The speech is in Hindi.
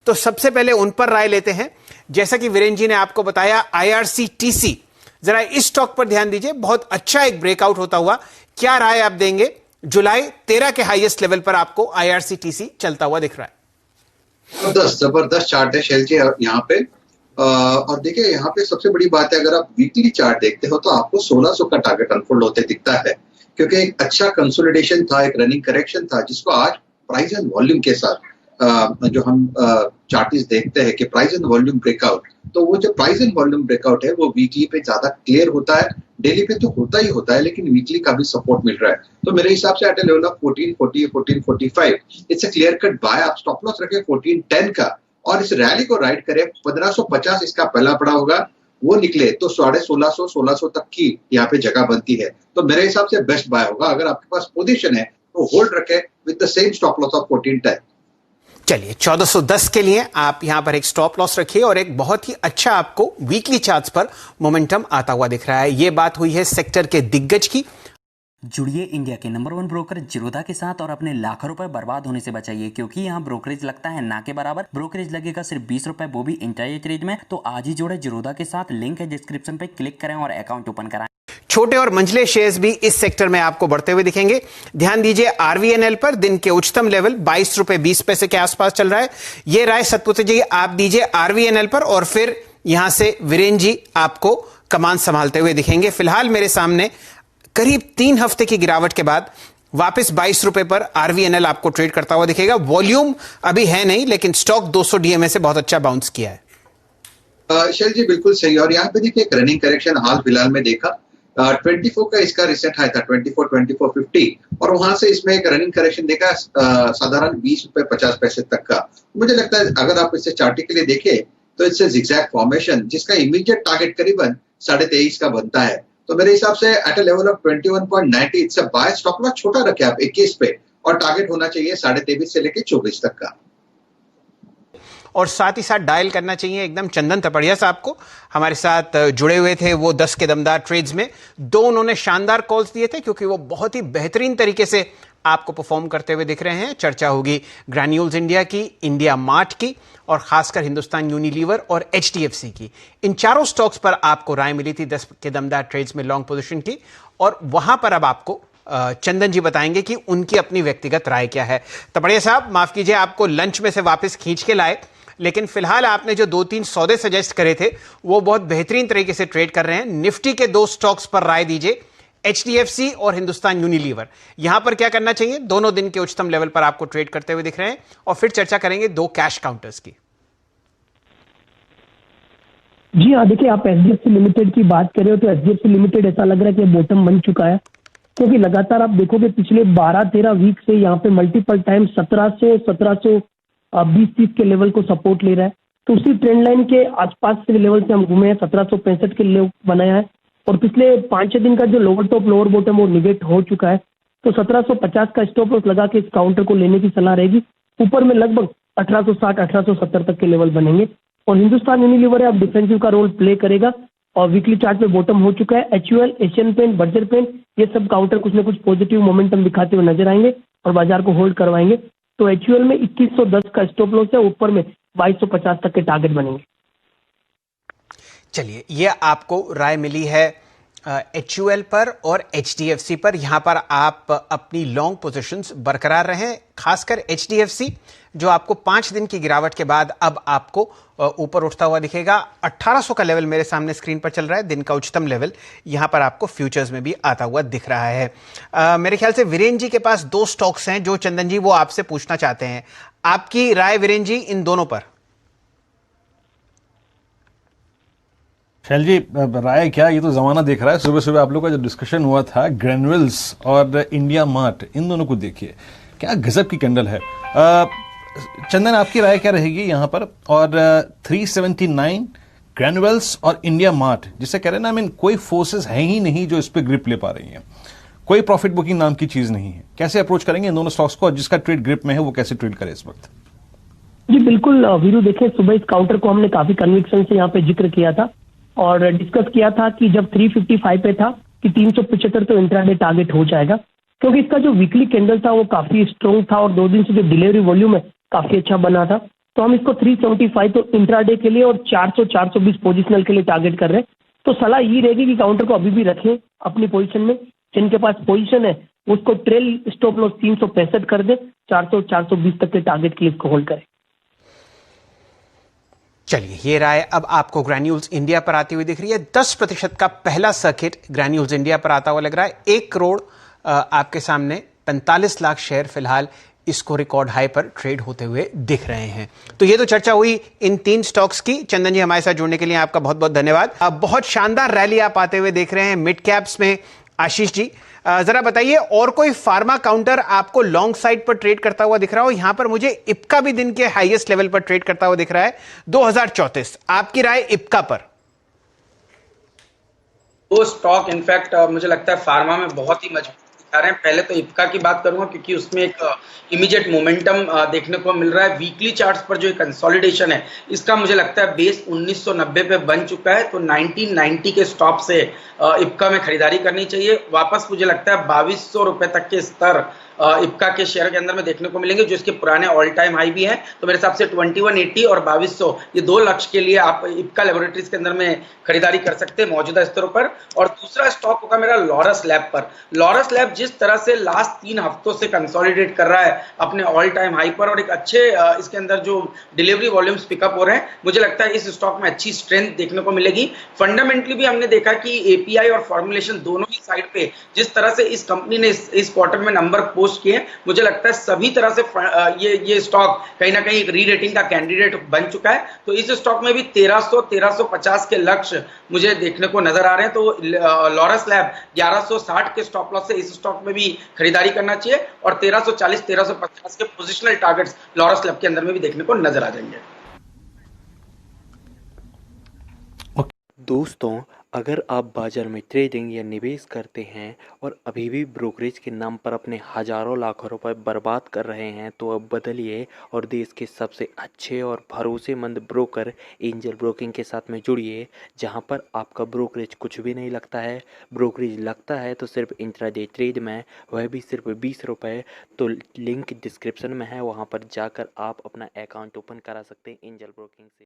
तो सबसे पहले उन पर राय लेते हैं। जैसा कि वीरेंद्र जी ने आपको बताया, IRCTC, जरा इस स्टॉक पर ध्यान दीजिए, बहुत अच्छा एक ब्रेकआउट होता हुआ, क्या राय आप देंगे? जुलाई 13 के हाईएस्ट लेवल पर आपको IRCTC चलता हुआ दिख रहा है। जबरदस्त चार्ट है शैल जी यहाँ पे। और देखिए यहाँ पे सबसे बड़ी बात है, अगर आप वीकली चार्ट देखते हो तो आपको 1600 का टारगेट अनफोल्ड होते दिखता है, क्योंकि एक अच्छा कंसोलिडेशन था, एक रनिंग करेक्शन था, जिसको आज प्राइस एंड वॉल्यूम के साथ जो हम चार्टिस देखते हैं कि प्राइस एंड वॉल्यूम ब्रेकआउट, तो वो जो प्राइस एंड वॉल्यूम ब्रेकआउट है वो वीकली पे ज्यादा क्लियर होता है। डेली पे तो होता ही होता है, लेकिन वीकली का भी सपोर्ट मिल रहा है। तो मेरे हिसाब से at a level of 1440 1445 it's a clear cut buy. आप स्टॉप लॉस रखें 1410 का और इस रैली को राइड करें। 1550 इसका पहला पड़ा होगा, वो निकले तो 1650 1600 तक की यहाँ पे जगह बनती है। तो मेरे हिसाब से बेस्ट बाय होगा। अगर आपके पास पोजीशन है तो होल्ड रखें with the same stop loss of 1410। चलिए 1410 के लिए आप यहां पर एक स्टॉप लॉस रखिए और एक बहुत ही अच्छा आपको वीकली चार्ट्स पर मोमेंटम आता हुआ दिख रहा है। यह बात हुई है सेक्टर के दिग्गज की। जुड़िए इंडिया के नंबर 1 ब्रोकर जीरोधा के साथ और अपने लाखों रुपए बर्बाद होने से बचाइए, क्योंकि यहाँ ब्रोकरेज लगता है ना के बराबर। ब्रोकरेज लगेगा सिर्फ 20 रुपए, वो भी इंट्राडे ट्रेड में। तो आज ही जुड़े जीरोधा के साथ, लिंक है डिस्क्रिप्शन पे, क्लिक करें और अकाउंट ओपन कराएं। छोटे और मंझले शेयर्स भी इस सेक्टर में आपको बढ़ते हुए दिखेंगे। ध्यान दीजिए RVNL पर दिन के उच्चतम लेवल 22 रुपए 20 पैसे के आसपास चल रहा है। यह राय सतपुत्र जी आप दीजिए RVNL पर, और फिर यहां से वीरेंद्र जी आपको कमान संभालते हुए दिखेंगे। फिलहाल मेरे सामने करीब 3 हफ्ते की गिरावट के बाद वापस 22 रुपए पर RVNL आपको ट्रेड करता हुआ दिखेगा। वॉल्यूम अभी है नहीं, लेकिन स्टॉक 200 DMA से बहुत अच्छा बाउंस किया है। शैल जी बिल्कुल सही। और यहाँ पे देखिए एक रनिंग करेक्शन हाल फिलहाल में देखा। 24 का इसका रिसेट हाई था 2450 और वहां से इसमें एक रनिंग करेक्शन देखा साधारण 20 रुपए 50 पैसे तक का। मुझे लगता है अगर आप इसे चार्टिकली देखें तो इट्स जिगजैग फॉर्मेशन, जिसका इमीडिएट टारगेट करीबन 23.5 का बनता है। तो मेरे हिसाब से at a level of 21.90 it's a buy. Stop loss छोटा रखे आप 21 पे, और टारगेट होना चाहिए 23.5 से लेके 24 तक का। और साथ ही साथ डायल करना चाहिए एकदम चंदन तपड़िया साहब को, हमारे साथ जुड़े हुए थे वो 10 के दमदार ट्रेड्स में। उन्होंने शानदार कॉल्स दिए थे, क्योंकि वो बहुत ही बेहतरीन तरीके से आपको परफॉर्म करते हुए दिख रहे हैं। चर्चा होगी ग्रैन्यूल्स इंडिया की, इंडिया मार्ट की, और खासकर हिंदुस्तान यूनिलीवर और HDFC की। इन चारों स्टॉक्स पर आपको राय मिली थी 10 के दमदार ट्रेड्स में लॉन्ग पोजीशन की, और वहां पर अब आपको चंदन जी बताएंगे कि उनकी अपनी व्यक्तिगत राय क्या है। तपड़िया साहब माफ कीजिए, आपको लंच में से वापस खींच के लाए, लेकिन फिलहाल आपने जो 2-3 सौदे सजेस्ट करे थे वो बहुत बेहतरीन तरीके से ट्रेड कर रहे हैं। निफ्टी के 2 स्टॉक्स पर राय दीजिए, HDFC और हिंदुस्तान यूनिलीवर। यहां पर क्या करना चाहिए? दोनों दिन के उच्चतम लेवल पर आपको ट्रेड करते हुए दिख रहे हैं। और फिर चर्चा करेंगे 2 कैश काउंटर्स की। जी हाँ, देखिए आप HDFC लिमिटेड की बात कर रहे हो तो HDFC लिमिटेड ऐसा लग रहा है कि बॉटम बन चुका है, क्योंकि लगातार आप देखोगे पिछले 12-13 वीक से यहाँ पे मल्टीपल टाइम 1720-30 के लेवल को सपोर्ट ले रहा है। तो उसी ट्रेंड लाइन के आसपास के लेवल से हम घूमे हैं। 1765 के लेवल बनाया है, और पिछले 5-6 दिन का जो लोअर टॉप लोअर बॉटम वो निगेट हो चुका है। तो 1750 का स्टॉप लॉस लगा के इस काउंटर को लेने की सलाह रहेगी। ऊपर में लगभग 1860-1870 तक के लेवल बनेंगे। और हिंदुस्तान यूनिलीवर है, अब डिफेंसिव का रोल प्ले करेगा और वीकली चार्ट पे बॉटम हो चुका है। HUL, Asian paint, Berger paint, ये सब काउंटर कुछ ना कुछ पॉजिटिव मोमेंटम दिखाते हुए नजर आएंगे और बाजार को होल्ड करवाएंगे। तो HUL में 2110 का स्टॉप लॉस है, ऊपर में 2250 तक के टारगेट बनेंगे। चलिए, ये आपको राय मिली है HUL पर और HDFC पर। यहां पर आप अपनी लॉन्ग पोजीशंस बरकरार रहें, खासकर HDFC जो आपको 5 दिन की गिरावट के बाद अब आपको ऊपर उठता हुआ दिखेगा। 1800 का लेवल मेरे सामने स्क्रीन पर चल रहा है, दिन का उच्चतम लेवल यहां पर आपको फ्यूचर्स में भी आता हुआ दिख रहा है। मेरे ख्याल से वीरेंद्र जी के पास 2 स्टॉक्स हैं जो चंदन जी वो आपसे पूछना चाहते हैं। आपकी राय वीरेंद्र जी इन दोनों पर? शैल जी राय क्या, ये तो जमाना देख रहा है। सुबह सुबह आप लोग का जो डिस्कशन हुआ था ग्रैन्युअल्स और इंडिया मार्ट, इन दोनों को देखिए क्या गजब की कैंडल है। चंदन आपकी राय क्या रहेगी यहाँ पर? और 379 ग्रैन्युअल्स और इंडिया मार्ट, जिसे कह रहे हैं ना, आई मीन कोई फोर्सेस है ही नहीं जो इस पर ग्रिप ले पा रही हैं, कोई प्रॉफिट बुकिंग नाम की चीज नहीं है। कैसे अप्रोच करेंगे इन दोनों स्टॉक्स को, और जिसका ट्रेड ग्रिप में है वो कैसे ट्रेड करे इस वक्त? जी बिल्कुल वीरू, देखिए सुबह इस काउंटर को हमने काफी कन्विक्शन से यहाँ पे जिक्र किया था और डिस्कस किया था कि जब 355 पे था कि 375 तो इंट्राडे टारगेट हो जाएगा, क्योंकि इसका जो वीकली कैंडल था वो काफी स्ट्रॉन्ग था और 2 दिन से जो डिलीवरी वॉल्यूम है काफी अच्छा बना था। तो हम इसको 375 तो इंट्राडे के लिए और 400-420 पोजिशनल के लिए टारगेट कर रहे हैं। तो सलाह ये रहेगी कि काउंटर को अभी भी रखें अपनी पोजीशन में, जिनके पास पोजीशन है उसको ट्रेल स्टॉप लॉस 365 कर दे, 400-420 तक के टारगेट के लिए इसको होल्ड करें। चलिए, ये राय अब आपको ग्रैन्यूल्स इंडिया पर आती हुई दिख रही है। 10% का पहला सर्किट ग्रैन्यूल्स इंडिया पर आता हुआ लग रहा है। 1 करोड़ आपके सामने 45 लाख शेयर फिलहाल इसको रिकॉर्ड हाई पर ट्रेड होते हुए दिख रहे हैं। तो ये तो चर्चा हुई इन 3 स्टॉक्स की। चंदन जी, हमारे साथ जुड़ने के लिए आपका बहुत बहुत धन्यवाद। बहुत शानदार रैली आप आते हुए देख रहे हैं मिड कैप्स में। आशीष जी, जरा बताइए, और कोई फार्मा काउंटर आपको लॉन्ग साइड पर ट्रेड करता हुआ दिख रहा हो? यहां पर मुझे इप्का भी दिन के हाईएस्ट लेवल पर ट्रेड करता हुआ दिख रहा है 2034। आपकी राय इप्का पर? वो स्टॉक इनफैक्ट मुझे लगता है फार्मा में बहुत ही मजबूत दिखा रहे हैं। पहले तो इप्का की बात करूंगा क्योंकि उसमें एक इमीडिएट मोमेंटम देखने को मिल रहा है। वीकली चार्ट्स पर जो कंसोलिडेशन है, इसका मुझे लगता है बेस 1990 पे बन चुका है। तो 1990 के स्टॉप से इप्का में खरीदारी करनी चाहिए। वापस मुझे लगता है 2200 रुपए तक के स्तर इप्का के शेयर के अंदर में देखने को मिलेंगे, जो इसके पुराने ऑल टाइम हाई भी हैं। तो मेरे हिसाब से 2180 और 2200 ये 2 लक्ष्य के लिए आप इप्का लेबोरेटरीज के अंदर में खरीदारी कर सकते हैं मौजूदा स्तरों पर। और दूसरा स्टॉक होगा मेरा लॉरस लैब पर। लॉरस लैब जिस तरह से लास्ट 3 हफ्तों से कंसोलिडेट कर रहा है अपने ऑल टाइम हाई पर और एक अच्छे इसके अंदर जो डिलीवरी वॉल्यूम्स पिकअप हो रहे हैं, मुझे लगता है इस स्टॉक में अच्छी स्ट्रेंथ देखने को मिलेगी। फंडामेंटली भी हमने देखा कि एपीआई और फॉर्मुलेशन दोनों ही साइड पे जिस तरह से इस कंपनी ने इस क्वार्टर में नंबर पोस्ट किए, मुझे लगता है सभी तरह से ये स्टॉक कहीं ना कहीं एक री रेटिंग का कैंडिडेट बन चुका है। तो इस स्टॉक में भी 1300-1350 के लक्ष्य मुझे देखने को नजर आ रहे हैं। तो लॉरस लैब 1160 के स्टॉप लॉस से इस स्टॉक में भी खरीदारी करना चाहिए और 1340-1350 के पोजिशनल टारगेट्स लॉरस लैब के अंदर में भी देखने को नजर आ जाएंगे। दोस्तों, अगर आप बाज़ार में ट्रेडिंग या निवेश करते हैं और अभी भी ब्रोकरेज के नाम पर अपने हज़ारों लाखों रुपए बर्बाद कर रहे हैं, तो अब बदलिए और देश के सबसे अच्छे और भरोसेमंद ब्रोकर एंजल ब्रोकिंग के साथ में जुड़िए, जहां पर आपका ब्रोकरेज कुछ भी नहीं लगता है। ब्रोकरेज लगता है तो सिर्फ इंट्राडे ट्रेड में, वह भी सिर्फ 20 रुपये। तो लिंक डिस्क्रिप्शन में है, वहाँ पर जाकर आप अपना अकाउंट ओपन करा सकते हैं एंजल ब्रोकिंग से।